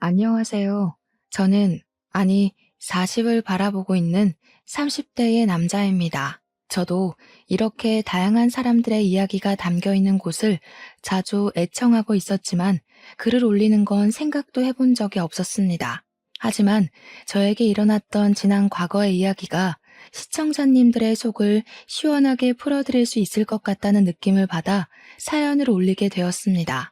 안녕하세요. 저는, 아니, 40을 바라보고 있는 30대의 남자입니다. 저도 이렇게 다양한 사람들의 이야기가 담겨 있는 곳을 자주 애청하고 있었지만 글을 올리는 건 생각도 해본 적이 없었습니다. 하지만 저에게 일어났던 지난 과거의 이야기가 시청자님들의 속을 시원하게 풀어드릴 수 있을 것 같다는 느낌을 받아 사연을 올리게 되었습니다.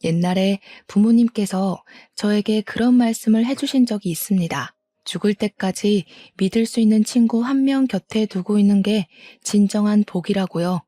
옛날에 부모님께서 저에게 그런 말씀을 해주신 적이 있습니다. 죽을 때까지 믿을 수 있는 친구 한 명 곁에 두고 있는 게 진정한 복이라고요.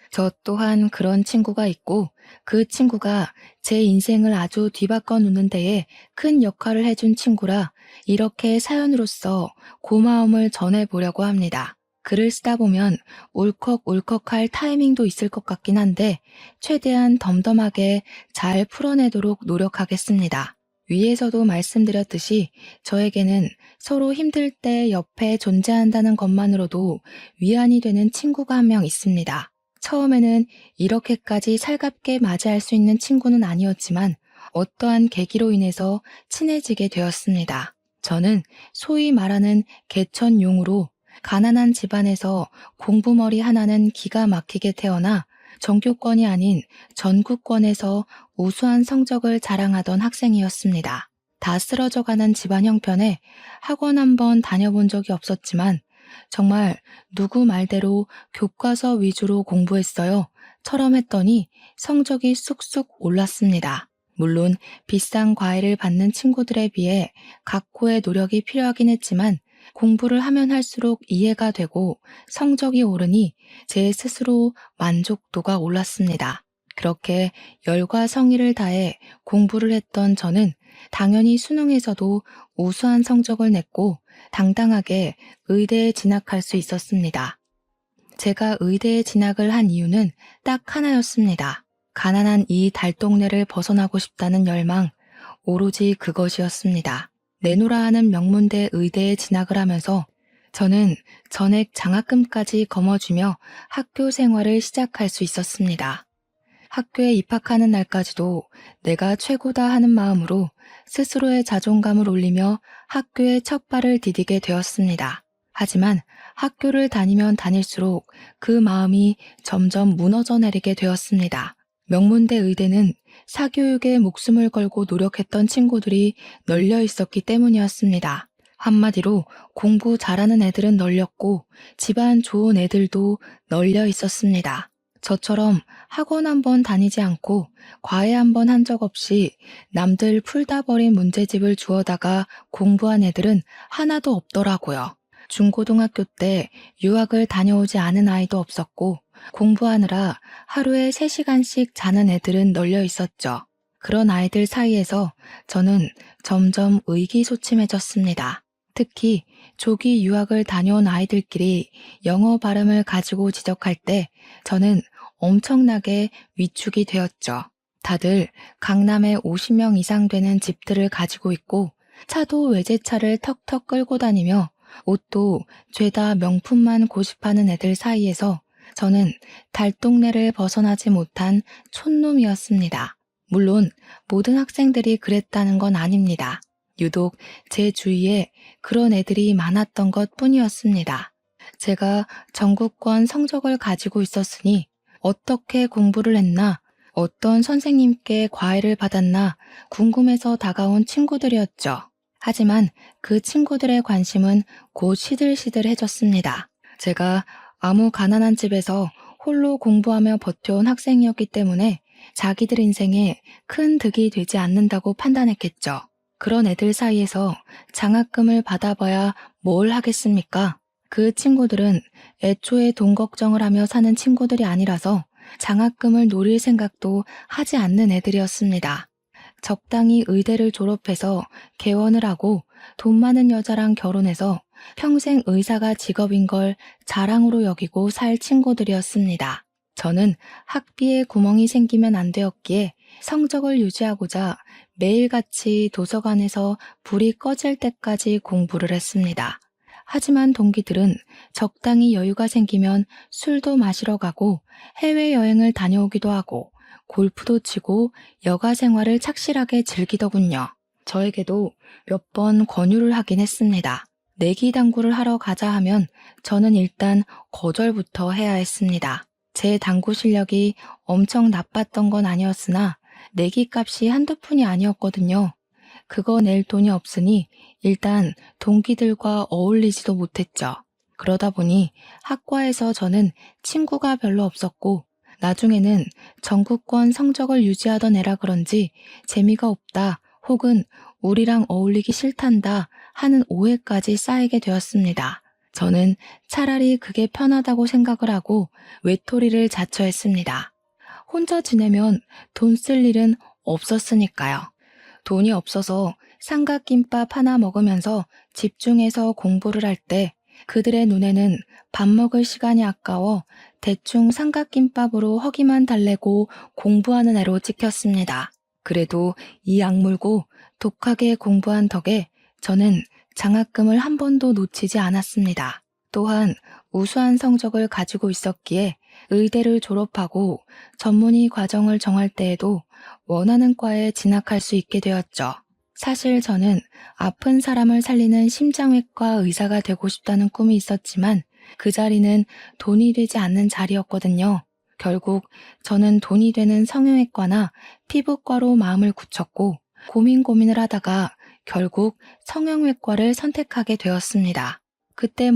저 또한 그런 친구가 있고 그 친구가 제 인생을 아주 뒤바꿔 놓는 데에 큰 역할을 해준 친구라 이렇게 사연으로서 고마움을 전해보려고 합니다. 글을 쓰다 보면 울컥울컥할 타이밍도 있을 것 같긴 한데 최대한 덤덤하게 잘 풀어내도록 노력하겠습니다. 위에서도 말씀드렸듯이 저에게는 서로 힘들 때 옆에 존재한다는 것만으로도 위안이 되는 친구가 한 명 있습니다. 처음에는 이렇게까지 살갑게 맞이할 수 있는 친구는 아니었지만 어떠한 계기로 인해서 친해지게 되었습니다. 저는 소위 말하는 개천용으로 가난한 집안에서 공부머리 하나는 기가 막히게 태어나 전교권이 아닌 전국권에서 우수한 성적을 자랑하던 학생이었습니다. 다 쓰러져가는 집안 형편에 학원 한번 다녀본 적이 없었지만 정말 누구 말대로 교과서 위주로 공부했어요. 처럼 했더니 성적이 쑥쑥 올랐습니다. 물론 비싼 과외를 받는 친구들에 비해 각고의 노력이 필요하긴 했지만 공부를 하면 할수록 이해가 되고 성적이 오르니 제 스스로 만족도가 올랐습니다. 그렇게 열과 성의를 다해 공부를 했던 저는 당연히 수능에서도 우수한 성적을 냈고 당당하게 의대에 진학할 수 있었습니다. 제가 의대에 진학을 한 이유는 딱 하나였습니다. 가난한 이 달동네를 벗어나고 싶다는 열망, 오로지 그것이었습니다. 내노라 하는 명문대 의대에 진학을 하면서 저는 전액 장학금까지 거머쥐며 학교 생활을 시작할 수 있었습니다. 학교에 입학하는 날까지도 내가 최고다 하는 마음으로 스스로의 자존감을 올리며 학교에 첫 발을 디디게 되었습니다. 하지만 학교를 다니면 다닐수록 그 마음이 점점 무너져 내리게 되었습니다. 명문대 의대는 사교육에 목숨을 걸고 노력했던 친구들이 널려 있었기 때문이었습니다. 한마디로 공부 잘하는 애들은 널렸고 집안 좋은 애들도 널려 있었습니다. 저처럼 학원 한번 다니지 않고 과외 한번 한 적 없이 남들 풀다 버린 문제집을 주워다가 공부한 애들은 하나도 없더라고요. 중고등학교 때 유학을 다녀오지 않은 아이도 없었고 공부하느라 하루에 3시간씩 자는 애들은 널려 있었죠. 그런 아이들 사이에서 저는 점점 의기소침해졌습니다. 특히 조기 유학을 다녀온 아이들끼리 영어 발음을 가지고 지적할 때 저는 엄청나게 위축이 되었죠. 다들 강남에 50명 이상 되는 집들을 가지고 있고 차도 외제차를 턱턱 끌고 다니며 옷도 죄다 명품만 고집하는 애들 사이에서 저는 달동네를 벗어나지 못한 촌놈이었습니다. 물론 모든 학생들이 그랬다는 건 아닙니다. 유독 제 주위에 그런 애들이 많았던 것 뿐이었습니다. 제가 전국권 성적을 가지고 있었으니 어떻게 공부를 했나, 어떤 선생님께 과외를 받았나 궁금해서 다가온 친구들이었죠. 하지만 그 친구들의 관심은 곧 시들시들해졌습니다. 제가 아무 가난한 집에서 홀로 공부하며 버텨온 학생이었기 때문에 자기들 인생에 큰 득이 되지 않는다고 판단했겠죠. 그런 애들 사이에서 장학금을 받아봐야 뭘 하겠습니까? 그 친구들은 애초에 돈 걱정을 하며 사는 친구들이 아니라서 장학금을 노릴 생각도 하지 않는 애들이었습니다. 적당히 의대를 졸업해서 개원을 하고 돈 많은 여자랑 결혼해서 평생 의사가 직업인 걸 자랑으로 여기고 살 친구들이었습니다. 저는 학비에 구멍이 생기면 안 되었기에 성적을 유지하고자 매일같이 도서관에서 불이 꺼질 때까지 공부를 했습니다. 하지만 동기들은 적당히 여유가 생기면 술도 마시러 가고 해외여행을 다녀오기도 하고 골프도 치고 여가 생활을 착실하게 즐기더군요. 저에게도 몇 번 권유를 하긴 했습니다. 내기 당구를 하러 가자 하면 저는 일단 거절부터 해야 했습니다. 제 당구 실력이 엄청 나빴던 건 아니었으나 내기 값이 한두 푼이 아니었거든요. 그거 낼 돈이 없으니 일단 동기들과 어울리지도 못했죠. 그러다 보니 학과에서 저는 친구가 별로 없었고 나중에는 전국권 성적을 유지하던 애라 그런지 재미가 없다 혹은 우리랑 어울리기 싫단다 하는 오해까지 쌓이게 되었습니다. 저는 차라리 그게 편하다고 생각을 하고 외톨이를 자처했습니다. 혼자 지내면 돈 쓸 일은 없었으니까요. 돈이 없어서 삼각김밥 하나 먹으면서 집중해서 공부를 할 때 그들의 눈에는 밥 먹을 시간이 아까워 대충 삼각김밥으로 허기만 달래고 공부하는 애로 찍혔습니다. 그래도 이 악물고 독하게 공부한 덕에 저는 장학금을 한 번도 놓치지 않았습니다. 또한 우수한 성적을 가지고 있었기에 의대를 졸업하고 전문의 과정을 정할 때에도 원하는 과에 진학할 수 있게 되었죠. 사실 저는 아픈 사람을 살리는 심장외과 의사가 되고 싶다는 꿈이 있었지만 그 자리는 돈이 되지 않는 자리였거든요. 결국 저는 돈이 되는 성형외과나 피부과로 마음을 굳혔고 고민을 하다가 결국 성형외과를 선택하게 되었습니다. 그때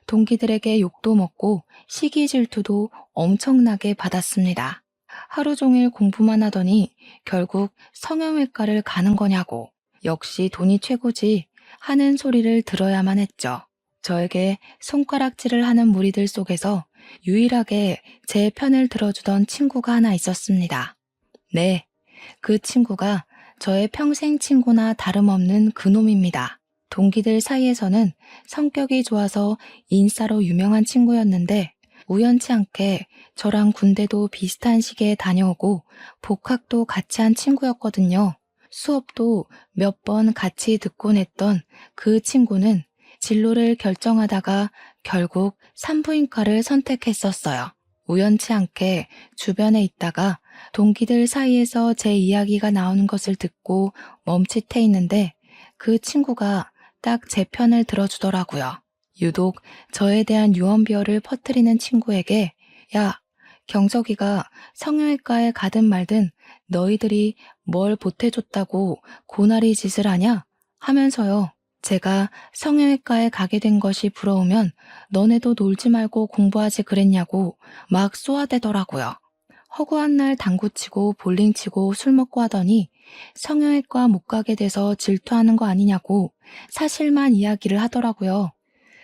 동기들에게 욕도 먹고 시기 질투도 엄청나게 받았습니다. 하루 종일 공부만 하더니 결국 성형외과를 가는 거냐고 역시 돈이 최고지 하는 소리를 들어야만 했죠. 저에게 손가락질을 하는 무리들 속에서 유일하게 제 편을 들어주던 친구가 하나 있었습니다. 네, 그 친구가 저의 평생 친구나 다름없는 그놈입니다. 동기들 사이에서는 성격이 좋아서 인싸로 유명한 친구였는데 우연치 않게 저랑 군대도 비슷한 시기에 다녀오고 복학도 같이 한 친구였거든요. 수업도 몇 번 같이 듣곤 했던 그 친구는 진로를 결정하다가 결국 산부인과를 선택했었어요. 우연치 않게 주변에 있다가 동기들 사이에서 제 이야기가 나오는 것을 듣고 멈칫해 있는데 그 친구가 딱 제 편을 들어주더라고요. 유독 저에 대한 유언비어를 퍼뜨리는 친구에게 야, 경석이가 성형외과에 가든 말든 너희들이 뭘 보태줬다고 고나리 짓을 하냐? 하면서요. 제가 성형외과에 가게 된 것이 부러우면 너네도 놀지 말고 공부하지 그랬냐고 막 쏘아대더라고요. 허구한 날 당구 치고 볼링 치고 술 먹고 하더니 성형외과 못 가게 돼서 질투하는 거 아니냐고 사실만 이야기를 하더라고요.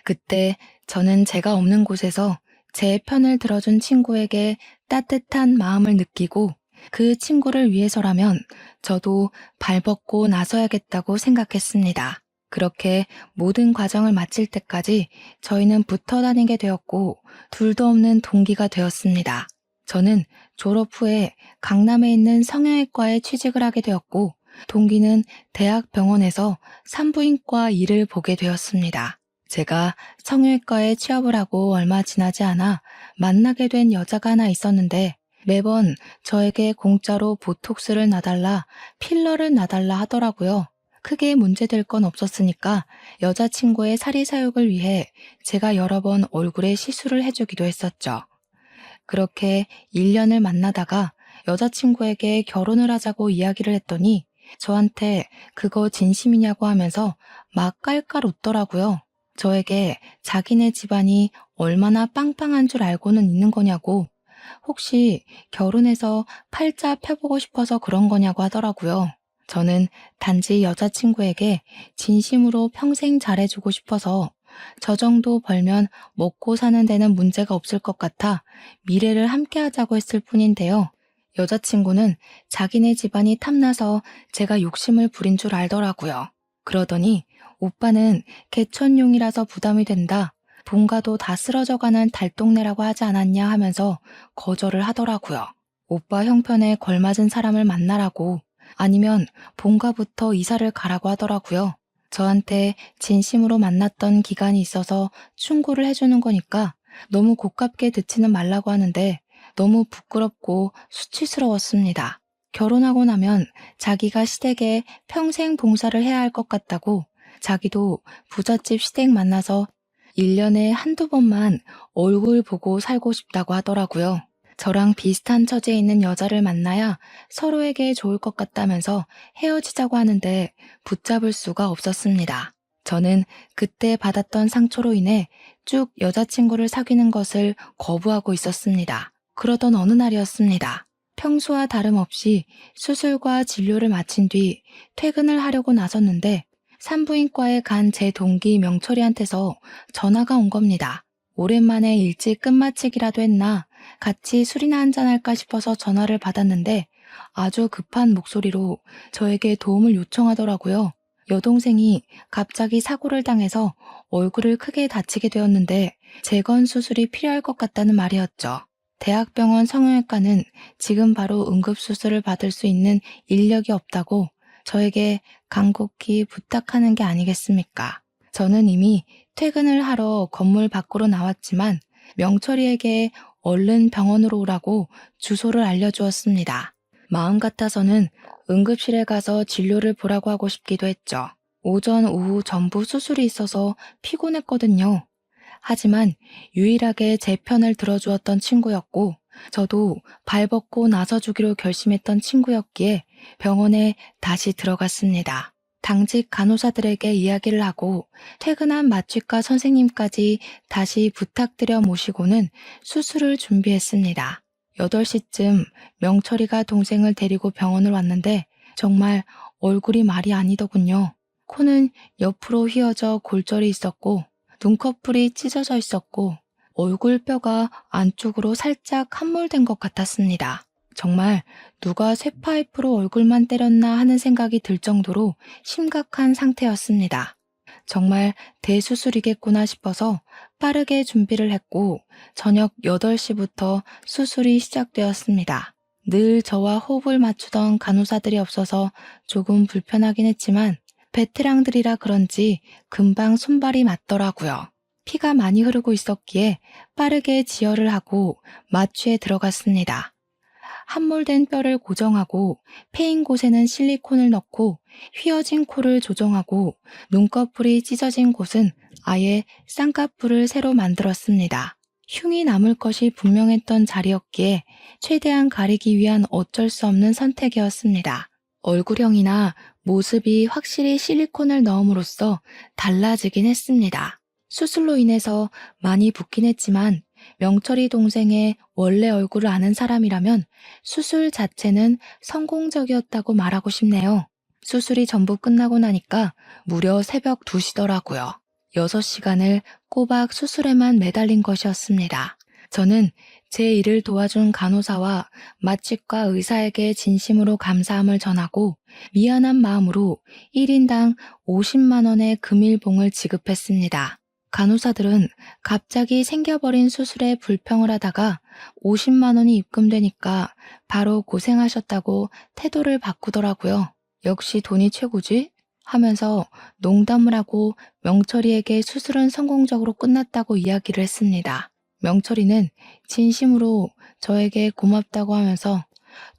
그때 저는 제가 없는 곳에서 제 편을 들어준 친구에게 따뜻한 마음을 느끼고 그 친구를 위해서라면 저도 발벗고 나서야겠다고 생각했습니다. 그렇게 모든 과정을 마칠 때까지 저희는 붙어 다니게 되었고 둘도 없는 동기가 되었습니다. 저는 졸업 후에 강남에 있는 성형외과에 취직을 하게 되었고 동기는 대학병원에서 산부인과 일을 보게 되었습니다. 제가 성형외과에 취업을 하고 얼마 지나지 않아 만나게 된 여자가 하나 있었는데 매번 저에게 공짜로 보톡스를 놔달라, 필러를 놔달라 하더라고요. 크게 문제될 건 없었으니까 여자친구의 사리사욕을 위해 제가 여러 번 얼굴에 시술을 해주기도 했었죠. 그렇게 1년을 만나다가 여자친구에게 결혼을 하자고 이야기를 했더니 저한테 그거 진심이냐고 하면서 막 깔깔 웃더라고요. 저에게 자기네 집안이 얼마나 빵빵한 줄 알고는 있는 거냐고, 혹시 결혼해서 팔자 펴보고 싶어서 그런 거냐고 하더라고요. 저는 단지 여자친구에게 진심으로 평생 잘해주고 싶어서 저 정도 벌면 먹고 사는 데는 문제가 없을 것 같아 미래를 함께 하자고 했을 뿐인데요. 여자친구는 자기네 집안이 탐나서 제가 욕심을 부린 줄 알더라고요. 그러더니 오빠는 개천용이라서 부담이 된다. 본가도 다 쓰러져가는 달동네라고 하지 않았냐 하면서 거절을 하더라고요. 오빠 형편에 걸맞은 사람을 만나라고 아니면 본가부터 이사를 가라고 하더라고요. 저한테 진심으로 만났던 기간이 있어서 충고를 해주는 거니까 너무 고깝게 듣지는 말라고 하는데 너무 부끄럽고 수치스러웠습니다. 결혼하고 나면 자기가 시댁에 평생 봉사를 해야 할 것 같다고 자기도 부잣집 시댁 만나서 1년에 한두 번만 얼굴 보고 살고 싶다고 하더라고요. 저랑 비슷한 처지에 있는 여자를 만나야 서로에게 좋을 것 같다면서 헤어지자고 하는데 붙잡을 수가 없었습니다. 저는 그때 받았던 상처로 인해 쭉 여자친구를 사귀는 것을 거부하고 있었습니다. 그러던 어느 날이었습니다. 평소와 다름없이 수술과 진료를 마친 뒤 퇴근을 하려고 나섰는데 산부인과에 간 제 동기 명철이한테서 전화가 온 겁니다. 오랜만에 일찍 끝마치기라도 했나 같이 술이나 한잔할까 싶어서 전화를 받았는데 아주 급한 목소리로 저에게 도움을 요청하더라고요. 여동생이 갑자기 사고를 당해서 얼굴을 크게 다치게 되었는데 재건 수술이 필요할 것 같다는 말이었죠. 대학병원 성형외과는 지금 바로 응급수술을 받을 수 있는 인력이 없다고 저에게 간곡히 부탁하는 게 아니겠습니까? 저는 이미 퇴근을 하러 건물 밖으로 나왔지만 명철이에게 얼른 병원으로 오라고 주소를 알려주었습니다. 마음 같아서는 응급실에 가서 진료를 보라고 하고 싶기도 했죠. 오전, 오후 전부 수술이 있어서 피곤했거든요. 하지만 유일하게 제 편을 들어주었던 친구였고 저도 발벗고 나서주기로 결심했던 친구였기에 병원에 다시 들어갔습니다. 당직 간호사들에게 이야기를 하고 퇴근한 마취과 선생님까지 다시 부탁드려 모시고는 수술을 준비했습니다. 8시쯤 명철이가 동생을 데리고 병원을 왔는데 정말 얼굴이 말이 아니더군요. 코는 옆으로 휘어져 골절이 있었고 눈꺼풀이 찢어져 있었고 얼굴뼈가 안쪽으로 살짝 함몰된 것 같았습니다. 정말 누가 쇠파이프로 얼굴만 때렸나 하는 생각이 들 정도로 심각한 상태였습니다. 정말 대수술이겠구나 싶어서 빠르게 준비를 했고 저녁 8시부터 수술이 시작되었습니다. 늘 저와 호흡을 맞추던 간호사들이 없어서 조금 불편하긴 했지만 베테랑들이라 그런지 금방 손발이 맞더라고요. 피가 많이 흐르고 있었기에 빠르게 지혈을 하고 마취에 들어갔습니다. 함몰된 뼈를 고정하고 패인 곳에는 실리콘을 넣고 휘어진 코를 조정하고 눈꺼풀이 찢어진 곳은 아예 쌍꺼풀을 새로 만들었습니다. 흉이 남을 것이 분명했던 자리였기에 최대한 가리기 위한 어쩔 수 없는 선택이었습니다. 얼굴형이나 모습이 확실히 실리콘을 넣음으로써 달라지긴 했습니다. 수술로 인해서 많이 붓긴 했지만 명철이 동생의 원래 얼굴을 아는 사람이라면 수술 자체는 성공적이었다고 말하고 싶네요. 수술이 전부 끝나고 나니까 무려 새벽 2시더라고요. 6시간을 꼬박 수술에만 매달린 것이었습니다. 저는 제 일을 도와준 간호사와 마취과 의사에게 진심으로 감사함을 전하고 미안한 마음으로 1인당 50만 원의 금일봉을 지급했습니다. 간호사들은 갑자기 생겨버린 수술에 불평을 하다가 50만 원이 입금되니까 바로 고생하셨다고 태도를 바꾸더라고요. 역시 돈이 최고지? 하면서 농담을 하고 명철이에게 수술은 성공적으로 끝났다고 이야기를 했습니다. 명철이는 진심으로 저에게 고맙다고 하면서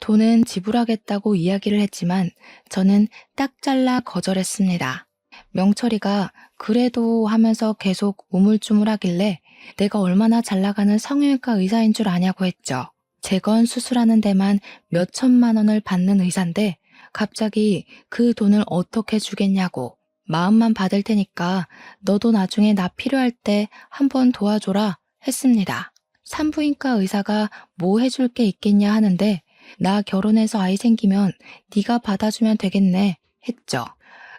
돈은 지불하겠다고 이야기를 했지만 저는 딱 잘라 거절했습니다. 명철이가 그래도 하면서 계속 우물쭈물하길래 내가 얼마나 잘 나가는 성형외과 의사인 줄 아냐고 했죠. 재건 수술하는 데만 몇 천만 원을 받는 의사인데 갑자기 그 돈을 어떻게 주겠냐고 마음만 받을 테니까 너도 나중에 나 필요할 때 한번 도와줘라 했습니다. 산부인과 의사가 뭐 해줄 게 있겠냐 하는데 나 결혼해서 아이 생기면 네가 받아주면 되겠네 했죠.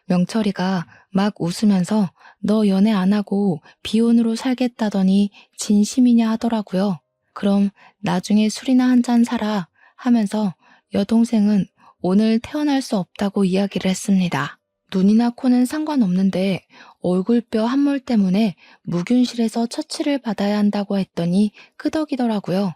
명철이가 막 웃으면서 너 연애 안 하고 비혼으로 살겠다더니 진심이냐 하더라고요. 그럼 나중에 술이나 한잔 사라 하면서 여동생은 오늘 태어날 수 없다고 이야기를 했습니다. 눈이나 코는 상관없는데 얼굴뼈 함몰 때문에 무균실에서 처치를 받아야 한다고 했더니 끄덕이더라고요.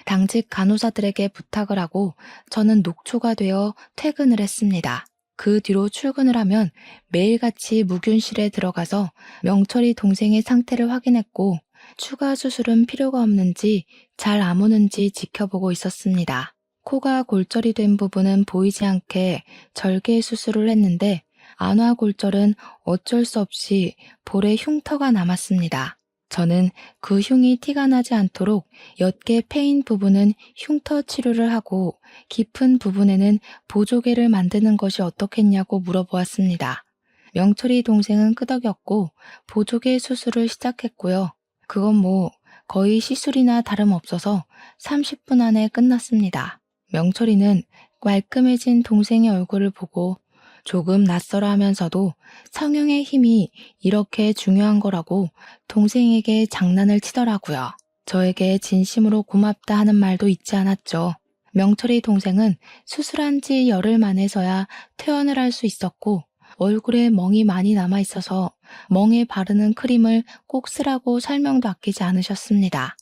당직 간호사들에게 부탁을 하고 저는 녹초가 되어 퇴근을 했습니다. 그 뒤로 출근을 하면 매일같이 무균실에 들어가서 명철이 동생의 상태를 확인했고 추가 수술은 필요가 없는지 잘 아무는지 지켜보고 있었습니다. 코가 골절이 된 부분은 보이지 않게 절개 수술을 했는데 안화골절은 어쩔 수 없이 볼에 흉터가 남았습니다. 저는 그 흉이 티가 나지 않도록 옅게 패인 부분은 흉터 치료를 하고 깊은 부분에는 보조개를 만드는 것이 어떻겠냐고 물어보았습니다. 명철이 동생은 끄덕였고 보조개 수술을 시작했고요. 그건 뭐 거의 시술이나 다름없어서 30분 안에 끝났습니다. 명철이는 말끔해진 동생의 얼굴을 보고 조금 낯설어 하면서도 성형의 힘이 이렇게 중요한 거라고 동생에게 장난을 치더라고요. 저에게 진심으로 고맙다 하는 말도 잊지 않았죠. 명철이 동생은 수술한 지 열흘 만에서야 퇴원을 할 수 있었고 얼굴에 멍이 많이 남아 있어서 멍에 바르는 크림을 꼭 쓰라고 설명도 아끼지 않으셨습니다.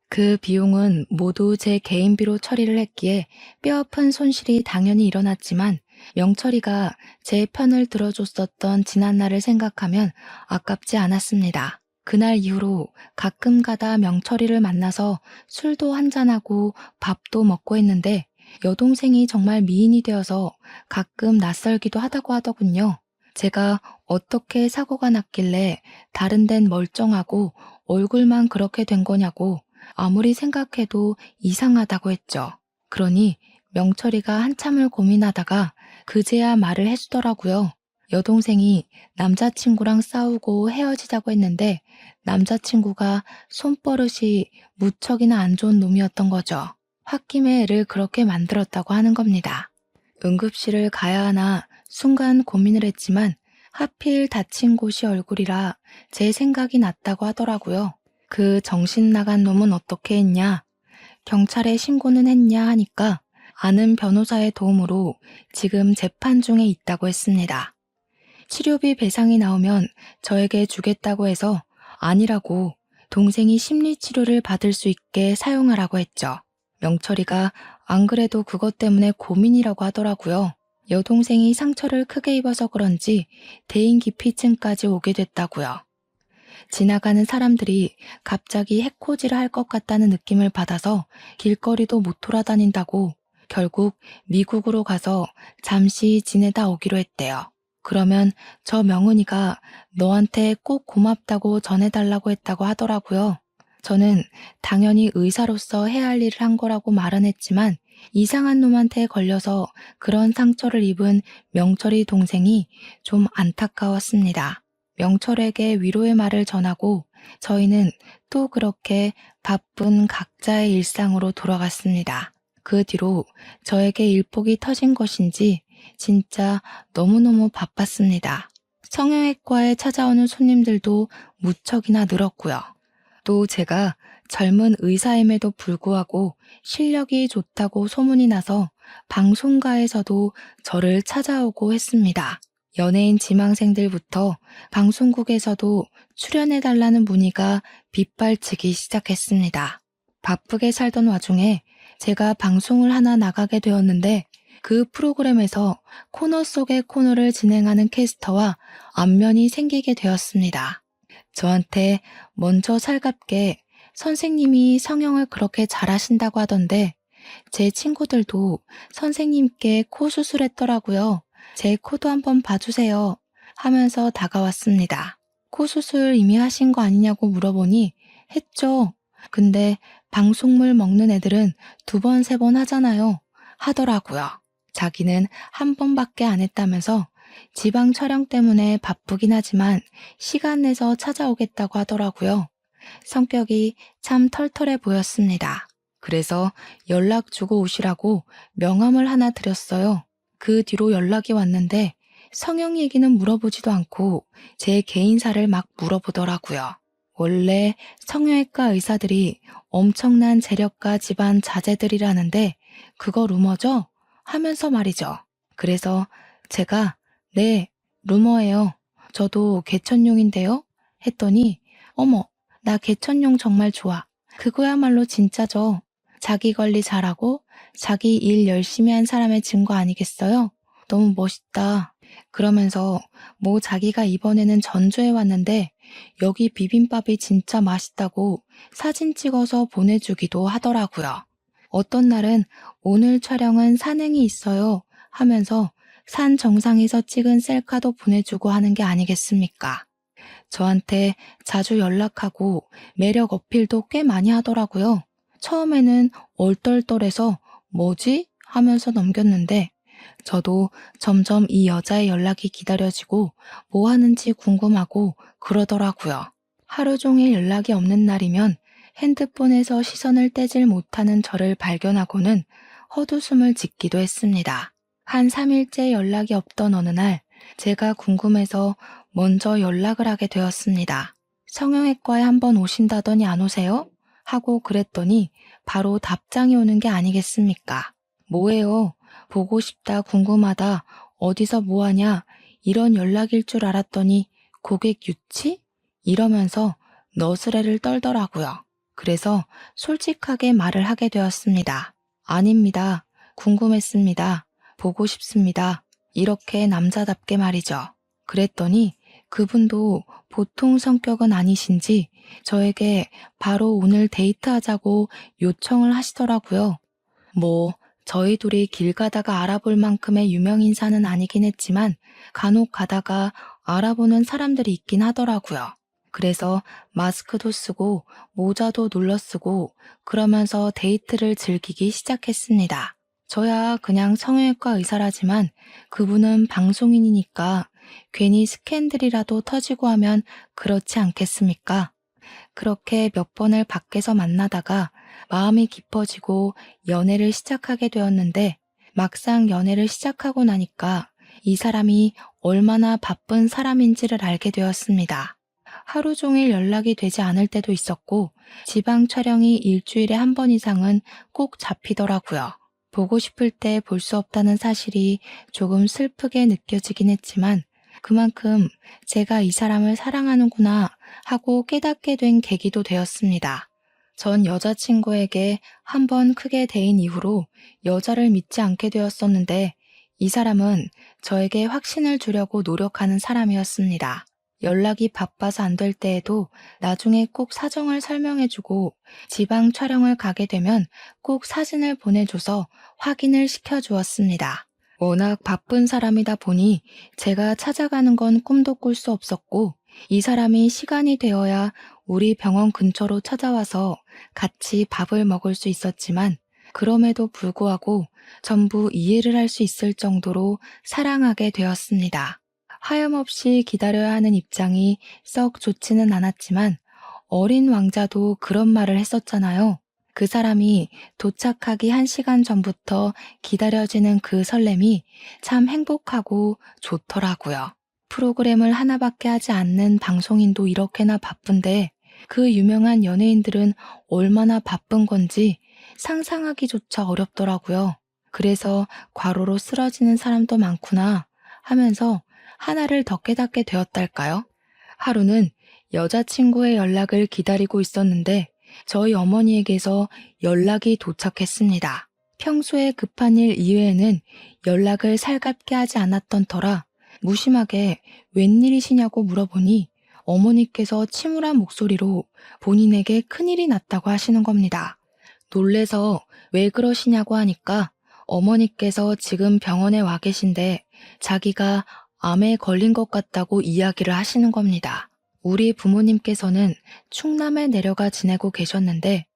그 비용은 모두 제 개인비로 처리를 했기에 뼈아픈 손실이 당연히 일어났지만 명철이가 제 편을 들어줬었던 지난날을 생각하면 아깝지 않았습니다. 그날 이후로 가끔 가다 명철이를 만나서 술도 한잔하고 밥도 먹고 했는데 여동생이 정말 미인이 되어서 가끔 낯설기도 하다고 하더군요. 제가 어떻게 사고가 났길래 다른 데는 멀쩡하고 얼굴만 그렇게 된 거냐고 아무리 생각해도 이상하다고 했죠. 그러니 명철이가 한참을 고민하다가 그제야 말을 해주더라고요. 여동생이 남자친구랑 싸우고 헤어지자고 했는데 남자친구가 손버릇이 무척이나 안 좋은 놈이었던 거죠. 홧김에 애를 그렇게 만들었다고 하는 겁니다. 응급실을 가야 하나 순간 고민을 했지만 하필 다친 곳이 얼굴이라 제 생각이 났다고 하더라고요. 그 정신 나간 놈은 어떻게 했냐? 경찰에 신고는 했냐 하니까 아는 변호사의 도움으로 지금 재판 중에 있다고 했습니다. 치료비 배상이 나오면 저에게 주겠다고 해서 아니라고 동생이 심리치료를 받을 수 있게 사용하라고 했죠. 명철이가 안 그래도 그것 때문에 고민이라고 하더라고요. 여동생이 상처를 크게 입어서 그런지 대인기피증까지 오게 됐다고요. 지나가는 사람들이 갑자기 해코지를 할 것 같다는 느낌을 받아서 길거리도 못 돌아다닌다고 결국 미국으로 가서 잠시 지내다 오기로 했대요. 그러면 저 명은이가 너한테 꼭 고맙다고 전해달라고 했다고 하더라고요. 저는 당연히 의사로서 해야 할 일을 한 거라고 말은 했지만 이상한 놈한테 걸려서 그런 상처를 입은 명철이 동생이 좀 안타까웠습니다. 명철에게 위로의 말을 전하고 저희는 또 그렇게 바쁜 각자의 일상으로 돌아갔습니다. 그 뒤로 저에게 일복이 터진 것인지 진짜 너무너무 바빴습니다. 성형외과에 찾아오는 손님들도 무척이나 늘었고요. 또 제가 젊은 의사임에도 불구하고 실력이 좋다고 소문이 나서 방송가에서도 저를 찾아오고 했습니다. 연예인 지망생들부터 방송국에서도 출연해달라는 문의가 빗발치기 시작했습니다. 바쁘게 살던 와중에 제가 방송을 하나 나가게 되었는데 그 프로그램에서 코너 속의 코너를 진행하는 캐스터와 안면이 생기게 되었습니다. 저한테 먼저 살갑게 선생님이 성형을 그렇게 잘하신다고 하던데 제 친구들도 선생님께 코 수술했더라고요. 제 코도 한번 봐주세요 하면서 다가왔습니다. 코 수술 이미 하신 거 아니냐고 물어보니 했죠. 근데 방송물 먹는 애들은 2번, 3번 하잖아요. 하더라고요. 자기는 한 번밖에 안 했다면서 지방 촬영 때문에 바쁘긴 하지만 시간 내서 찾아오겠다고 하더라고요. 성격이 참 털털해 보였습니다. 그래서 연락 주고 오시라고 명함을 하나 드렸어요. 그 뒤로 연락이 왔는데 성형 얘기는 물어보지도 않고 제 개인사를 막 물어보더라고요. 원래 성형외과 의사들이 엄청난 재력가 집안 자제들이라는데 그거 루머죠? 하면서 말이죠. 그래서 제가 네, 루머예요. 저도 개천용인데요? 했더니 어머, 나 개천용 정말 좋아. 그거야말로 진짜죠. 자기 관리 잘하고 자기 일 열심히 한 사람의 증거 아니겠어요? 너무 멋있다. 그러면서 뭐 자기가 이번에는 전주에 왔는데 여기 비빔밥이 진짜 맛있다고 사진 찍어서 보내주기도 하더라고요. 어떤 날은 오늘 촬영은 산행이 있어요 하면서 산 정상에서 찍은 셀카도 보내주고 하는 게 아니겠습니까? 저한테 자주 연락하고 매력 어필도 꽤 많이 하더라고요. 처음에는 얼떨떨해서 뭐지? 하면서 넘겼는데 저도 점점 이 여자의 연락이 기다려지고 뭐 하는지 궁금하고 그러더라고요. 하루 종일 연락이 없는 날이면 핸드폰에서 시선을 떼질 못하는 저를 발견하고는 헛웃음을 짓기도 했습니다. 한 3일째 연락이 없던 어느 날 제가 궁금해서 먼저 연락을 하게 되었습니다. 성형외과에 한번 오신다더니 안 오세요? 하고 그랬더니 바로 답장이 오는 게 아니겠습니까? 뭐예요? 보고 싶다, 궁금하다, 어디서 뭐하냐, 이런 연락일 줄 알았더니 고객 유치? 이러면서 너스레를 떨더라고요. 그래서 솔직하게 말을 하게 되었습니다. 아닙니다. 궁금했습니다. 보고 싶습니다. 이렇게 남자답게 말이죠. 그랬더니 그분도 보통 성격은 아니신지 저에게 바로 오늘 데이트하자고 요청을 하시더라고요. 뭐 저희 둘이 길 가다가 알아볼 만큼의 유명 인사는 아니긴 했지만 간혹 가다가 알아보는 사람들이 있긴 하더라고요. 그래서 마스크도 쓰고 모자도 눌러 쓰고 그러면서 데이트를 즐기기 시작했습니다. 저야 그냥 성형외과 의사라지만 그분은 방송인이니까 괜히 스캔들이라도 터지고 하면 그렇지 않겠습니까? 그렇게 몇 번을 밖에서 만나다가 마음이 깊어지고 연애를 시작하게 되었는데 막상 연애를 시작하고 나니까 이 사람이 얼마나 바쁜 사람인지를 알게 되었습니다. 하루 종일 연락이 되지 않을 때도 있었고 지방 촬영이 일주일에 한 번 이상은 꼭 잡히더라고요. 보고 싶을 때 볼 수 없다는 사실이 조금 슬프게 느껴지긴 했지만 그만큼 제가 이 사람을 사랑하는구나 하고 깨닫게 된 계기도 되었습니다. 전 여자친구에게 한 번 크게 대인 이후로 여자를 믿지 않게 되었었는데 이 사람은 저에게 확신을 주려고 노력하는 사람이었습니다. 연락이 바빠서 안 될 때에도 나중에 꼭 사정을 설명해주고 지방 촬영을 가게 되면 꼭 사진을 보내줘서 확인을 시켜주었습니다. 워낙 바쁜 사람이다 보니 제가 찾아가는 건 꿈도 꿀 수 없었고 이 사람이 시간이 되어야 우리 병원 근처로 찾아와서 같이 밥을 먹을 수 있었지만 그럼에도 불구하고 전부 이해를 할 수 있을 정도로 사랑하게 되었습니다. 하염없이 기다려야 하는 입장이 썩 좋지는 않았지만 어린 왕자도 그런 말을 했었잖아요. 그 사람이 도착하기 1시간 전부터 기다려지는 그 설렘이 참 행복하고 좋더라고요. 프로그램을 하나밖에 하지 않는 방송인도 이렇게나 바쁜데 그 유명한 연예인들은 얼마나 바쁜 건지 상상하기조차 어렵더라고요. 그래서 과로로 쓰러지는 사람도 많구나 하면서 하나를 더 깨닫게 되었달까요? 하루는 여자친구의 연락을 기다리고 있었는데 저희 어머니에게서 연락이 도착했습니다. 평소에 급한 일 이외에는 연락을 살갑게 하지 않았던 터라 무심하게 웬일이시냐고 물어보니 어머니께서 침울한 목소리로 본인에게 큰일이 났다고 하시는 겁니다. 놀래서 왜 그러시냐고 하니까 어머니께서 지금 병원에 와 계신데 자기가 암에 걸린 것 같다고 이야기를 하시는 겁니다. 우리 부모님께서는 충남에 내려가 지내고 계셨는데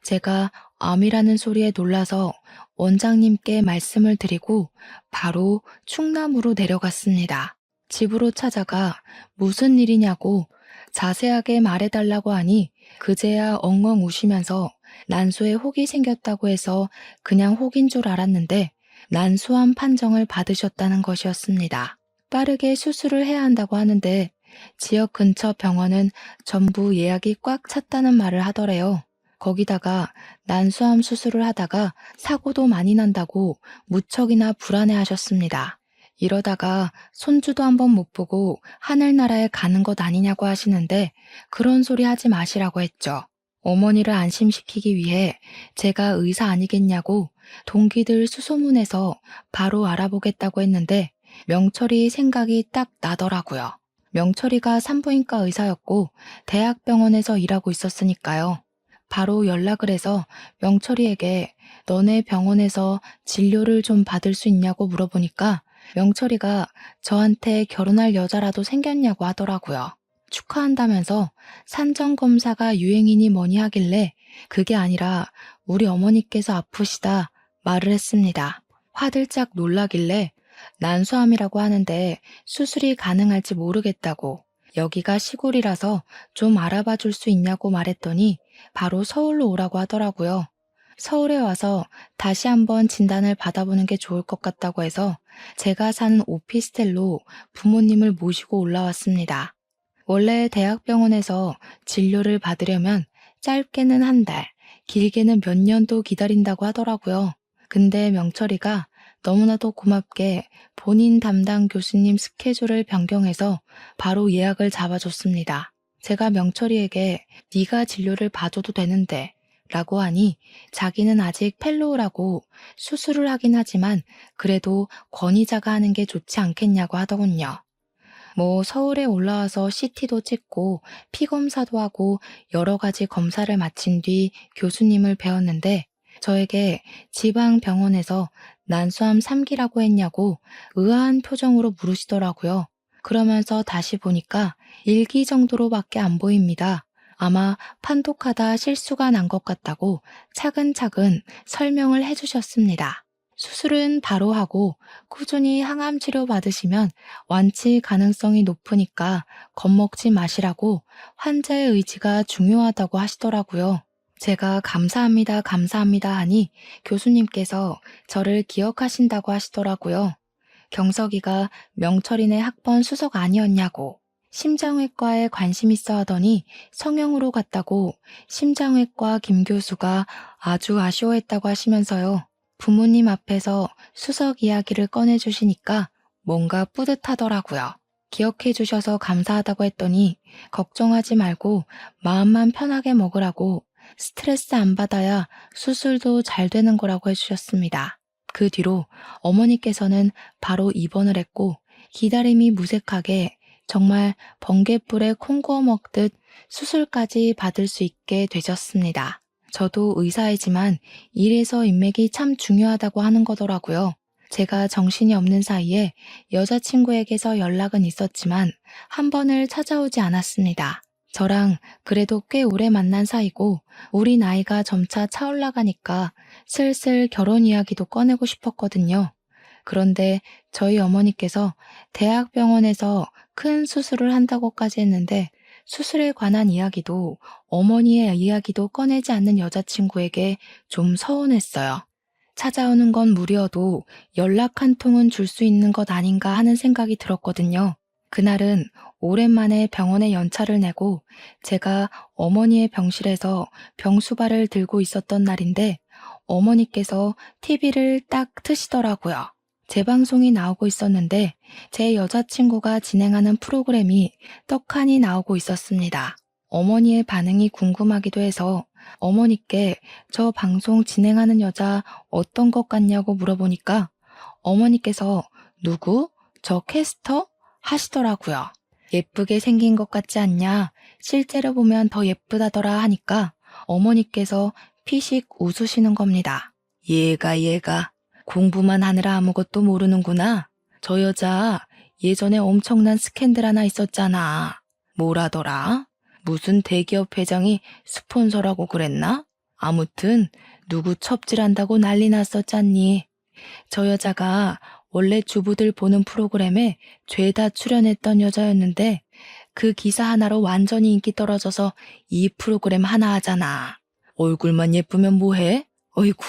제가 암이라는 소리에 놀라서 원장님께 말씀을 드리고 바로 충남으로 내려갔습니다. 집으로 찾아가 무슨 일이냐고 자세하게 말해달라고 하니 그제야 엉엉 우시면서 난소에 혹이 생겼다고 해서 그냥 혹인 줄 알았는데 난소암 판정을 받으셨다는 것이었습니다. 빠르게 수술을 해야 한다고 하는데 지역 근처 병원은 전부 예약이 꽉 찼다는 말을 하더래요. 거기다가 난소암 수술을 하다가 사고도 많이 난다고 무척이나 불안해하셨습니다. 이러다가 손주도 한번 못 보고 하늘나라에 가는 것 아니냐고 하시는데 그런 소리 하지 마시라고 했죠. 어머니를 안심시키기 위해 제가 의사 아니겠냐고 동기들 수소문해서 바로 알아보겠다고 했는데 명철이 생각이 딱 나더라고요. 명철이가 산부인과 의사였고 대학병원에서 일하고 있었으니까요. 바로 연락을 해서 명철이에게 너네 병원에서 진료를 좀 받을 수 있냐고 물어보니까 명철이가 저한테 결혼할 여자라도 생겼냐고 하더라고요. 축하한다면서 산전검사가 유행이니 뭐니 하길래 그게 아니라 우리 어머니께서 아프시다 말을 했습니다. 화들짝 놀라길래 난소암이라고 하는데 수술이 가능할지 모르겠다고 여기가 시골이라서 좀 알아봐 줄 수 있냐고 말했더니 바로 서울로 오라고 하더라고요. 서울에 와서 다시 한번 진단을 받아보는 게 좋을 것 같다고 해서 제가 사는 오피스텔로 부모님을 모시고 올라왔습니다. 원래 대학병원에서 진료를 받으려면 짧게는 한 달, 길게는 몇 년도 기다린다고 하더라고요. 근데 명철이가 너무나도 고맙게 본인 담당 교수님 스케줄을 변경해서 바로 예약을 잡아줬습니다. 제가 명철이에게 네가 진료를 봐줘도 되는데 라고 하니 자기는 아직 펠로우라고 수술을 하긴 하지만 그래도 권위자가 하는 게 좋지 않겠냐고 하더군요. 뭐 서울에 올라와서 CT도 찍고 피검사도 하고 여러 가지 검사를 마친 뒤 교수님을 배웠는데 저에게 지방 병원에서 난소암 3기라고 했냐고 의아한 표정으로 물으시더라고요. 그러면서 다시 보니까 1기 정도로밖에 안 보입니다. 아마 판독하다 실수가 난 것 같다고 차근차근 설명을 해주셨습니다. 수술은 바로 하고 꾸준히 항암 치료 받으시면 완치 가능성이 높으니까 겁먹지 마시라고 환자의 의지가 중요하다고 하시더라고요. 제가 감사합니다, 감사합니다 하니 교수님께서 저를 기억하신다고 하시더라고요. 경석이가 명철이네 학번 수석 아니었냐고 심장외과에 관심 있어 하더니 성형으로 갔다고 심장외과 김 교수가 아주 아쉬워했다고 하시면서요. 부모님 앞에서 수석 이야기를 꺼내주시니까 뭔가 뿌듯하더라고요. 기억해 주셔서 감사하다고 했더니 걱정하지 말고 마음만 편하게 먹으라고 스트레스 안 받아야 수술도 잘 되는 거라고 해주셨습니다. 그 뒤로 어머니께서는 바로 입원을 했고 기다림이 무색하게 정말 번갯불에 콩 구워 먹듯 수술까지 받을 수 있게 되셨습니다. 저도 의사이지만 이래서 인맥이 참 중요하다고 하는 거더라고요. 제가 정신이 없는 사이에 여자친구에게서 연락은 있었지만 한 번을 찾아오지 않았습니다. 저랑 그래도 꽤 오래 만난 사이고 우리 나이가 점차 차올라가니까 슬슬 결혼 이야기도 꺼내고 싶었거든요. 그런데 저희 어머니께서 대학병원에서 큰 수술을 한다고까지 했는데 수술에 관한 이야기도 어머니의 이야기도 꺼내지 않는 여자친구에게 좀 서운했어요. 찾아오는 건 무리여도 연락 한 통은 줄 수 있는 것 아닌가 하는 생각이 들었거든요. 그날은 오랜만에 병원에 연차를 내고 제가 어머니의 병실에서 병수발을 들고 있었던 날인데 어머니께서 TV를 딱 트시더라고요. 제 방송이 나오고 있었는데 제 여자친구가 진행하는 프로그램이 떡하니 나오고 있었습니다. 어머니의 반응이 궁금하기도 해서 어머니께 저 방송 진행하는 여자 어떤 것 같냐고 물어보니까 어머니께서 누구? 저 캐스터? 하시더라고요. 예쁘게 생긴 것 같지 않냐? 실제로 보면 더 예쁘다더라 하니까 어머니께서 피식 웃으시는 겁니다. 얘가 공부만 하느라 아무것도 모르는구나. 저 여자 예전에 엄청난 스캔들 하나 있었잖아. 뭐라더라? 무슨 대기업 회장이 스폰서라고 그랬나? 아무튼 누구 첩질한다고 난리 났었잖니. 저 여자가 원래 주부들 보는 프로그램에 죄다 출연했던 여자였는데 그 기사 하나로 완전히 인기 떨어져서 이 프로그램 하나 하잖아. 얼굴만 예쁘면 뭐해? 어이구.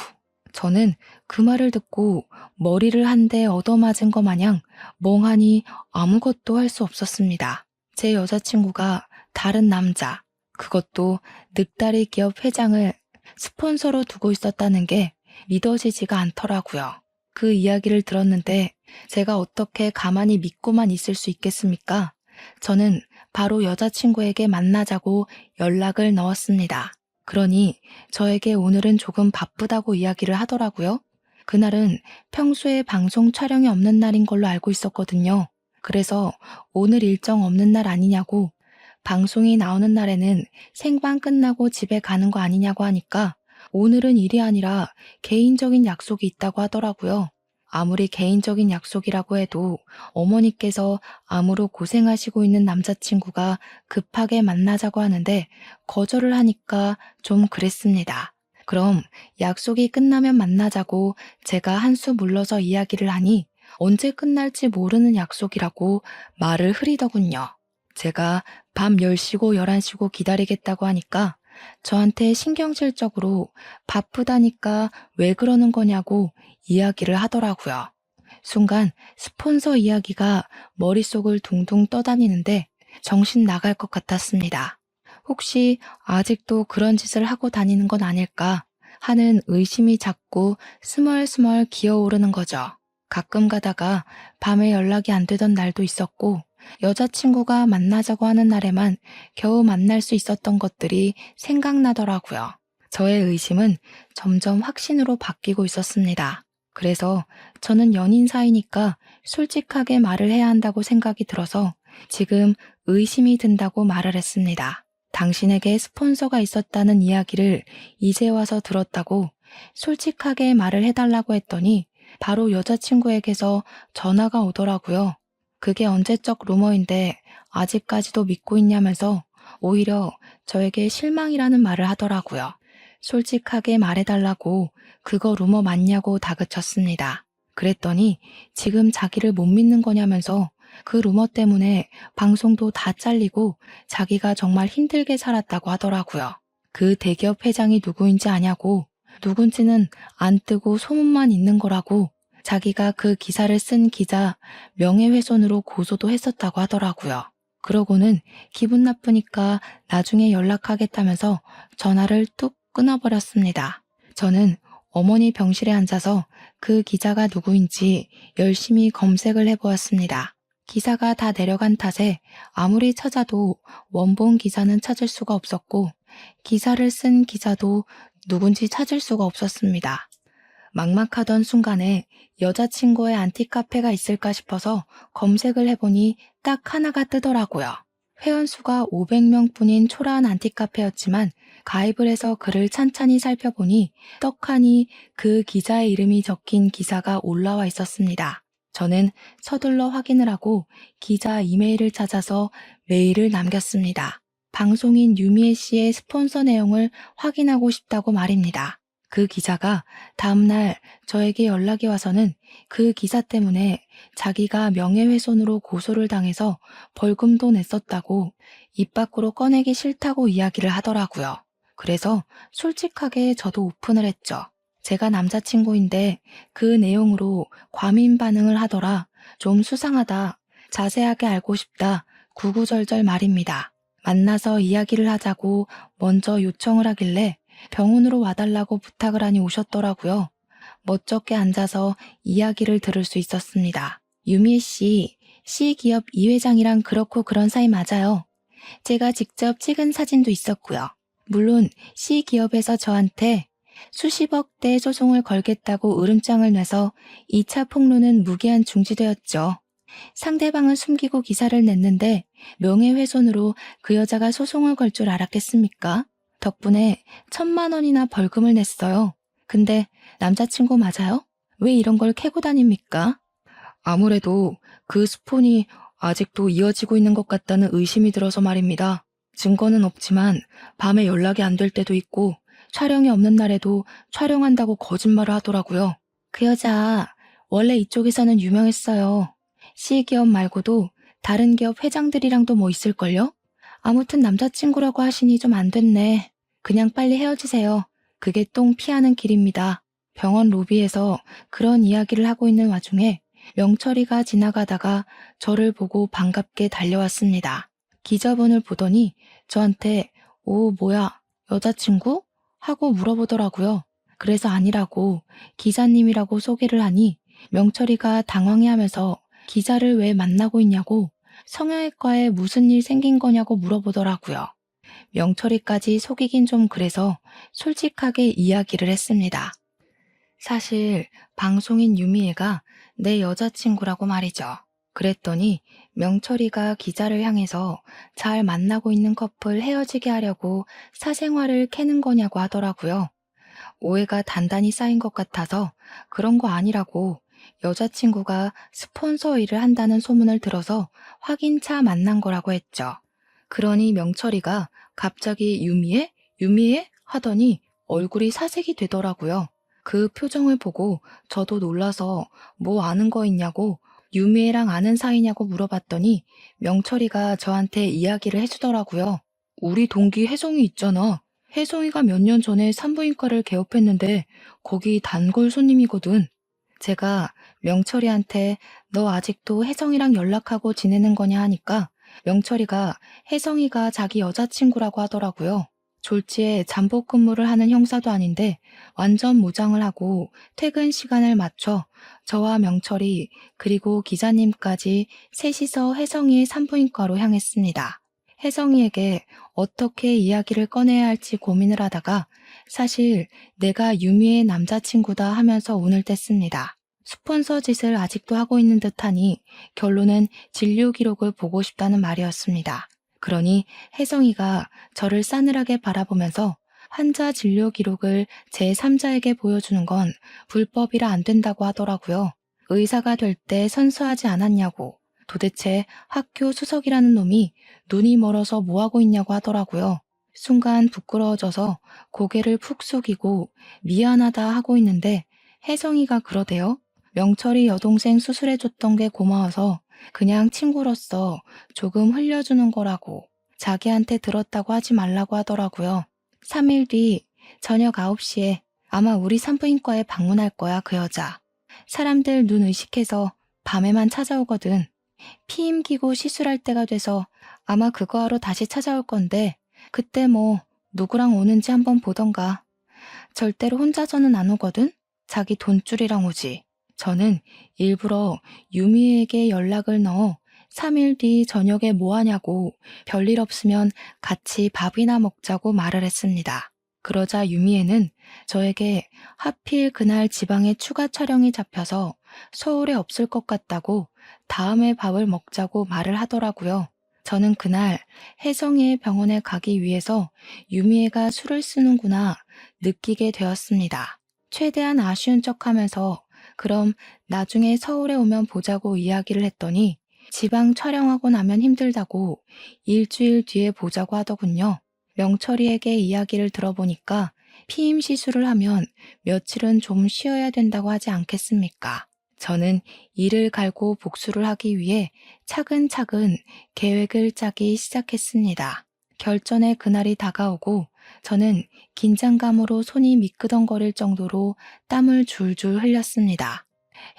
저는 그 말을 듣고 머리를 한 대 얻어맞은 것 마냥 멍하니 아무것도 할 수 없었습니다. 제 여자친구가 다른 남자, 그것도 늑다리 기업 회장을 스폰서로 두고 있었다는 게 믿어지지가 않더라고요. 그 이야기를 들었는데 제가 어떻게 가만히 믿고만 있을 수 있겠습니까? 저는 바로 여자친구에게 만나자고 연락을 넣었습니다. 그러니 저에게 오늘은 조금 바쁘다고 이야기를 하더라고요. 그날은 평소에 방송 촬영이 없는 날인 걸로 알고 있었거든요. 그래서 오늘 일정 없는 날 아니냐고 방송이 나오는 날에는 생방 끝나고 집에 가는 거 아니냐고 하니까 오늘은 일이 아니라 개인적인 약속이 있다고 하더라고요. 아무리 개인적인 약속이라고 해도 어머니께서 암으로 고생하시고 있는 남자친구가 급하게 만나자고 하는데 거절을 하니까 좀 그랬습니다. 그럼 약속이 끝나면 만나자고 제가 한 수 물러서 이야기를 하니 언제 끝날지 모르는 약속이라고 말을 흐리더군요. 제가 밤 10시고 11시고 기다리겠다고 하니까 저한테 신경질적으로 바쁘다니까 왜 그러는 거냐고 이야기를 하더라고요. 순간 스폰서 이야기가 머릿속을 둥둥 떠다니는데 정신 나갈 것 같았습니다. 혹시 아직도 그런 짓을 하고 다니는 건 아닐까 하는 의심이 자꾸 스멀스멀 기어오르는 거죠. 가끔 가다가 밤에 연락이 안 되던 날도 있었고 여자친구가 만나자고 하는 날에만 겨우 만날 수 있었던 것들이 생각나더라고요. 저의 의심은 점점 확신으로 바뀌고 있었습니다. 그래서 저는 연인 사이니까 솔직하게 말을 해야 한다고 생각이 들어서 지금 의심이 든다고 말을 했습니다. 당신에게 스폰서가 있었다는 이야기를 이제 와서 들었다고 솔직하게 말을 해달라고 했더니 바로 여자친구에게서 전화가 오더라고요. 그게 언제적 루머인데 아직까지도 믿고 있냐면서 오히려 저에게 실망이라는 말을 하더라고요. 솔직하게 말해달라고 그거 루머 맞냐고 다그쳤습니다. 그랬더니 지금 자기를 못 믿는 거냐면서 그 루머 때문에 방송도 다 잘리고 자기가 정말 힘들게 살았다고 하더라고요. 그 대기업 회장이 누구인지 아냐고 누군지는 안 뜨고 소문만 있는 거라고 자기가 그 기사를 쓴 기자 명예훼손으로 고소도 했었다고 하더라고요. 그러고는 기분 나쁘니까 나중에 연락하겠다면서 전화를 뚝 끊어버렸습니다. 저는 어머니 병실에 앉아서 그 기자가 누구인지 열심히 검색을 해보았습니다. 기사가 다 내려간 탓에 아무리 찾아도 원본 기사는 찾을 수가 없었고 기사를 쓴 기자도 누군지 찾을 수가 없었습니다. 막막하던 순간에 여자친구의 안티카페가 있을까 싶어서 검색을 해보니 딱 하나가 뜨더라고요. 회원수가 500명뿐인 초라한 안티카페였지만 가입을 해서 글을 찬찬히 살펴보니 떡하니 그 기자의 이름이 적힌 기사가 올라와 있었습니다. 저는 서둘러 확인을 하고 기자 이메일을 찾아서 메일을 남겼습니다. 방송인 유미애 씨의 스폰서 내용을 확인하고 싶다고 말입니다. 그 기자가 다음날 저에게 연락이 와서는 그 기사 때문에 자기가 명예훼손으로 고소를 당해서 벌금도 냈었다고 입 밖으로 꺼내기 싫다고 이야기를 하더라고요. 그래서 솔직하게 저도 오픈을 했죠. 제가 남자친구인데 그 내용으로 과민 반응을 하더라. 좀 수상하다. 자세하게 알고 싶다. 구구절절 말입니다. 만나서 이야기를 하자고 먼저 요청을 하길래 병원으로 와달라고 부탁을 하니 오셨더라고요. 멋쩍게 앉아서 이야기를 들을 수 있었습니다. 유미애 씨, C기업 이 회장이랑 그렇고 그런 사이 맞아요. 제가 직접 찍은 사진도 있었고요. 물론 C기업에서 저한테 수십억 대 소송을 걸겠다고 으름장을 내서 2차 폭로는 무기한 중지되었죠. 상대방을 숨기고 기사를 냈는데 명예훼손으로 그 여자가 소송을 걸 줄 알았겠습니까? 덕분에 1,000만 원이나 벌금을 냈어요. 근데 남자친구 맞아요? 왜 이런 걸 캐고 다닙니까? 아무래도 그 스폰이 아직도 이어지고 있는 것 같다는 의심이 들어서 말입니다. 증거는 없지만 밤에 연락이 안 될 때도 있고 촬영이 없는 날에도 촬영한다고 거짓말을 하더라고요. 그 여자 원래 이쪽에서는 유명했어요. C기업 말고도 다른 기업 회장들이랑도 뭐 있을걸요? 아무튼 남자친구라고 하시니 좀 안 됐네. 그냥 빨리 헤어지세요. 그게 똥 피하는 길입니다. 병원 로비에서 그런 이야기를 하고 있는 와중에 명철이가 지나가다가 저를 보고 반갑게 달려왔습니다. 기자분을 보더니 저한테 오 뭐야 여자친구? 하고 물어보더라고요. 그래서 아니라고 기자님이라고 소개를 하니 명철이가 당황해하면서 기자를 왜 만나고 있냐고 성형외과에 무슨 일 생긴 거냐고 물어보더라고요. 명철이까지 속이긴 좀 그래서 솔직하게 이야기를 했습니다. 사실 방송인 유미애가 내 여자친구라고 말이죠. 그랬더니 명철이가 기자를 향해서 잘 만나고 있는 커플 헤어지게 하려고 사생활을 캐는 거냐고 하더라고요. 오해가 단단히 쌓인 것 같아서 그런 거 아니라고, 여자친구가 스폰서 일을 한다는 소문을 들어서 확인차 만난 거라고 했죠. 그러니 명철이가 갑자기 유미애? 유미애? 하더니 얼굴이 사색이 되더라고요. 그 표정을 보고 저도 놀라서 뭐 아는 거 있냐고, 유미애랑 아는 사이냐고 물어봤더니 명철이가 저한테 이야기를 해주더라고요. 우리 동기 혜성이 있잖아. 혜성이가 몇 년 전에 산부인과를 개업했는데 거기 단골 손님이거든. 제가 명철이한테 너 아직도 혜성이랑 연락하고 지내는 거냐 하니까 명철이가 혜성이가 자기 여자친구라고 하더라고요. 졸지에 잠복 근무를 하는 형사도 아닌데 완전 무장을 하고 퇴근 시간을 맞춰 저와 명철이 그리고 기자님까지 셋이서 혜성이의 산부인과로 향했습니다. 혜성이에게 어떻게 이야기를 꺼내야 할지 고민을 하다가 사실 내가 유미의 남자친구다 하면서 운을 뗐습니다. 스폰서 짓을 아직도 하고 있는 듯하니 결론은 진료 기록을 보고 싶다는 말이었습니다. 그러니 혜성이가 저를 싸늘하게 바라보면서 환자 진료 기록을 제3자에게 보여주는 건 불법이라 안 된다고 하더라고요. 의사가 될 때 선서하지 않았냐고, 도대체 학교 수석이라는 놈이 눈이 멀어서 뭐하고 있냐고 하더라고요. 순간 부끄러워져서 고개를 푹 숙이고 미안하다 하고 있는데 혜성이가 그러대요. 명철이 여동생 수술해줬던 게 고마워서 그냥 친구로서 조금 흘려주는 거라고, 자기한테 들었다고 하지 말라고 하더라고요. 3일 뒤 저녁 9시에 아마 우리 산부인과에 방문할 거야, 그 여자. 사람들 눈 의식해서 밤에만 찾아오거든. 피임 기고 시술할 때가 돼서 아마 그거 하러 다시 찾아올 건데 그때 뭐 누구랑 오는지 한번 보던가. 절대로 혼자서는 안 오거든. 자기 돈줄이랑 오지. 저는 일부러 유미에게 연락을 넣어 3일 뒤 저녁에 뭐 하냐고, 별일 없으면 같이 밥이나 먹자고 말을 했습니다. 그러자 유미애는 저에게 하필 그날 지방에 추가 촬영이 잡혀서 서울에 없을 것 같다고 다음에 밥을 먹자고 말을 하더라고요. 저는 그날 혜성이의 병원에 가기 위해서 유미애가 술을 쓰는구나 느끼게 되었습니다. 최대한 아쉬운 척하면서 그럼 나중에 서울에 오면 보자고 이야기를 했더니 지방 촬영하고 나면 힘들다고 일주일 뒤에 보자고 하더군요. 명철이에게 이야기를 들어보니까 피임 시술을 하면 며칠은 좀 쉬어야 된다고 하지 않겠습니까? 저는 이를 갈고 복수를 하기 위해 차근차근 계획을 짜기 시작했습니다. 결전의 그날이 다가오고 저는 긴장감으로 손이 미끄덩거릴 정도로 땀을 줄줄 흘렸습니다.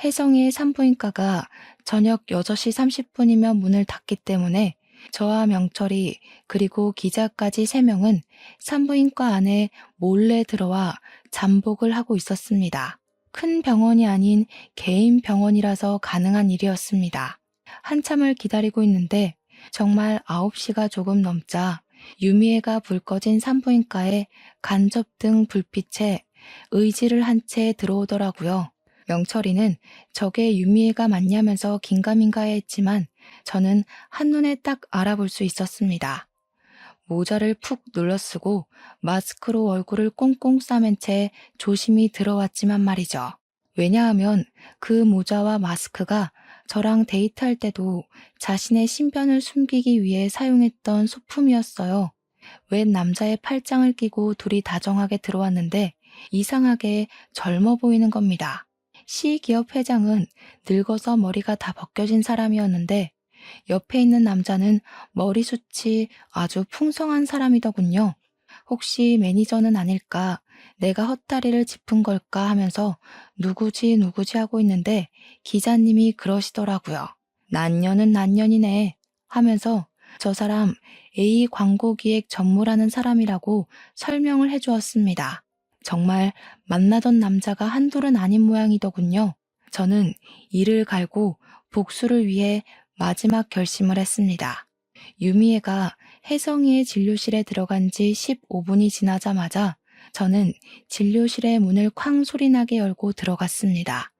혜성이의 산부인과가 저녁 6시 30분이면 문을 닫기 때문에 저와 명철이 그리고 기자까지 3명은 산부인과 안에 몰래 들어와 잠복을 하고 있었습니다. 큰 병원이 아닌 개인 병원이라서 가능한 일이었습니다. 한참을 기다리고 있는데 정말 9시가 조금 넘자 유미애가 불 꺼진 산부인과에 간접등 불빛에 의지를 한 채 들어오더라고요. 명철이는 저게 유미애가 맞냐면서 긴가민가해 했지만 저는 한눈에 딱 알아볼 수 있었습니다. 모자를 푹 눌러쓰고 마스크로 얼굴을 꽁꽁 싸맨 채 조심히 들어왔지만 말이죠. 왜냐하면 그 모자와 마스크가 저랑 데이트할 때도 자신의 신변을 숨기기 위해 사용했던 소품이었어요. 웬 남자의 팔짱을 끼고 둘이 다정하게 들어왔는데 이상하게 젊어 보이는 겁니다. 시기업 회장은 늙어서 머리가 다 벗겨진 사람이었는데 옆에 있는 남자는 머리숱이 아주 풍성한 사람이더군요. 혹시 매니저는 아닐까, 내가 헛다리를 짚은 걸까 하면서 누구지 누구지 하고 있는데 기자님이 그러시더라고요. 난년은 난년이네 하면서 저 사람 A 광고기획 전무라는 사람이라고 설명을 해주었습니다. 정말 만나던 남자가 한둘은 아닌 모양이더군요. 저는 이를 갈고 복수를 위해 마지막 결심을 했습니다. 유미애가 혜성이의 진료실에 들어간 지 15분이 지나자마자 저는 진료실의 문을 쾅 소리나게 열고 들어갔습니다.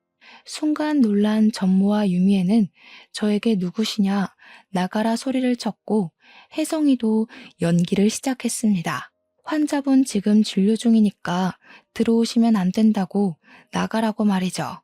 순간 놀란 전무와 유미애는 저에게 누구시냐 나가라 소리를 쳤고 혜성이도 연기를 시작했습니다. 환자분 지금 진료 중이니까 들어오시면 안 된다고 나가라고 말이죠.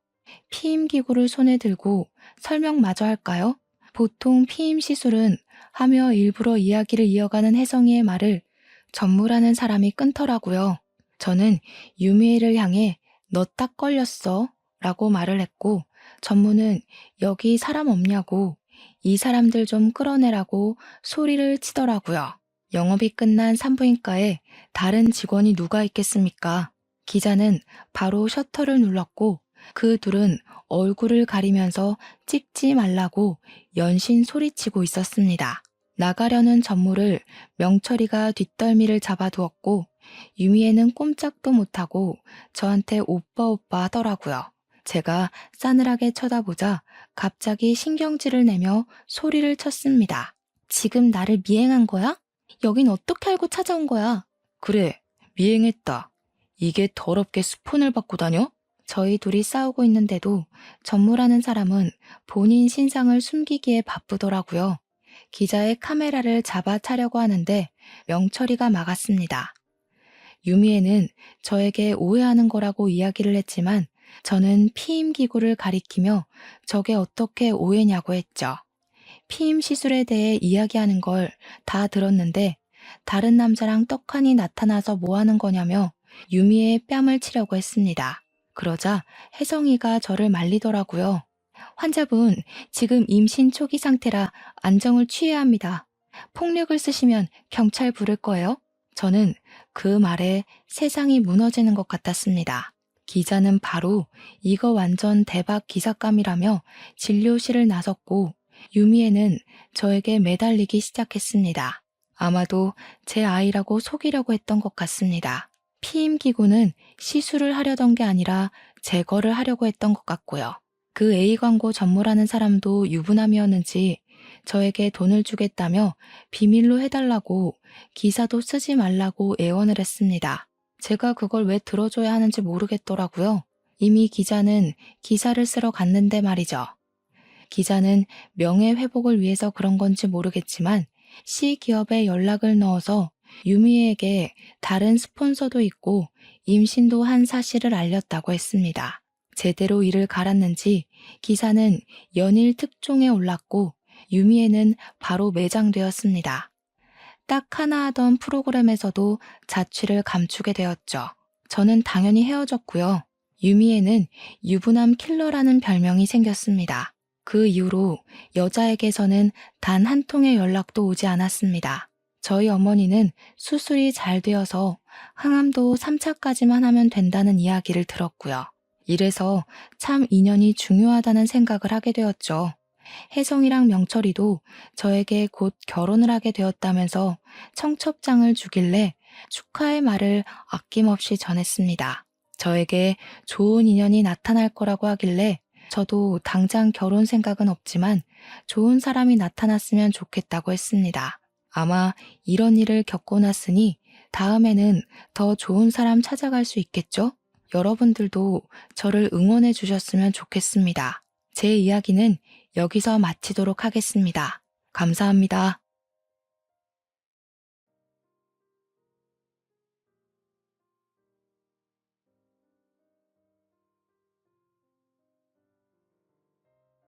피임기구를 손에 들고 설명 마저 할까요? 보통 피임 시술은 하며 일부러 이야기를 이어가는 혜성이의 말을 전무라는 사람이 끊더라고요. 저는 유미애를 향해 너 딱 걸렸어 라고 말을 했고 전무는 여기 사람 없냐고 이 사람들 좀 끌어내라고 소리를 치더라고요. 영업이 끝난 산부인과에 다른 직원이 누가 있겠습니까? 기자는 바로 셔터를 눌렀고 그 둘은 얼굴을 가리면서 찍지 말라고 연신 소리치고 있었습니다. 나가려는 전무를 명철이가 뒷덜미를 잡아두었고 유미애는 꼼짝도 못하고 저한테 오빠 오빠 하더라고요. 제가 싸늘하게 쳐다보자 갑자기 신경질을 내며 소리를 쳤습니다. 지금 나를 미행한 거야? 여긴 어떻게 알고 찾아온 거야? 그래, 미행했다. 이게 더럽게 스폰을 받고 다녀? 저희 둘이 싸우고 있는데도 전무라는 사람은 본인 신상을 숨기기에 바쁘더라고요. 기자의 카메라를 잡아차려고 하는데 명철이가 막았습니다. 유미애는 저에게 오해하는 거라고 이야기를 했지만 저는 피임기구를 가리키며 저게 어떻게 오해냐고 했죠. 피임 시술에 대해 이야기하는 걸 다 들었는데 다른 남자랑 떡하니 나타나서 뭐 하는 거냐며 유미애의 뺨을 치려고 했습니다. 그러자 혜성이가 저를 말리더라고요. 환자분 지금 임신 초기 상태라 안정을 취해야 합니다. 폭력을 쓰시면 경찰 부를 거예요. 저는 그 말에 세상이 무너지는 것 같았습니다. 기자는 바로 이거 완전 대박 기사감이라며 진료실을 나섰고 유미애는 저에게 매달리기 시작했습니다. 아마도 제 아이라고 속이려고 했던 것 같습니다. 피임기구는 시술을 하려던 게 아니라 제거를 하려고 했던 것 같고요. 그 A광고 전무라는 사람도 유부남이었는지 저에게 돈을 주겠다며 비밀로 해달라고 기사도 쓰지 말라고 애원을 했습니다. 제가 그걸 왜 들어줘야 하는지 모르겠더라고요. 이미 기자는 기사를 쓰러 갔는데 말이죠. 기자는 명예회복을 위해서 그런 건지 모르겠지만 C기업에 연락을 넣어서 유미에게 다른 스폰서도 있고 임신도 한 사실을 알렸다고 했습니다. 제대로 일을 갈았는지 기사는 연일 특종에 올랐고 유미애는 바로 매장되었습니다. 딱 하나 하던 프로그램에서도 자취를 감추게 되었죠. 저는 당연히 헤어졌고요. 유미애는 유부남 킬러라는 별명이 생겼습니다. 그 이후로 여자에게서는 단 한 통의 연락도 오지 않았습니다. 저희 어머니는 수술이 잘 되어서 항암도 3차까지만 하면 된다는 이야기를 들었고요. 이래서 참 인연이 중요하다는 생각을 하게 되었죠. 혜성이랑 명철이도 저에게 곧 결혼을 하게 되었다면서 청첩장을 주길래 축하의 말을 아낌없이 전했습니다. 저에게 좋은 인연이 나타날 거라고 하길래 저도 당장 결혼 생각은 없지만 좋은 사람이 나타났으면 좋겠다고 했습니다. 아마 이런 일을 겪고 났으니 다음에는 더 좋은 사람 찾아갈 수 있겠죠? 여러분들도 저를 응원해 주셨으면 좋겠습니다. 제 이야기는 여기서 마치도록 하겠습니다. 감사합니다.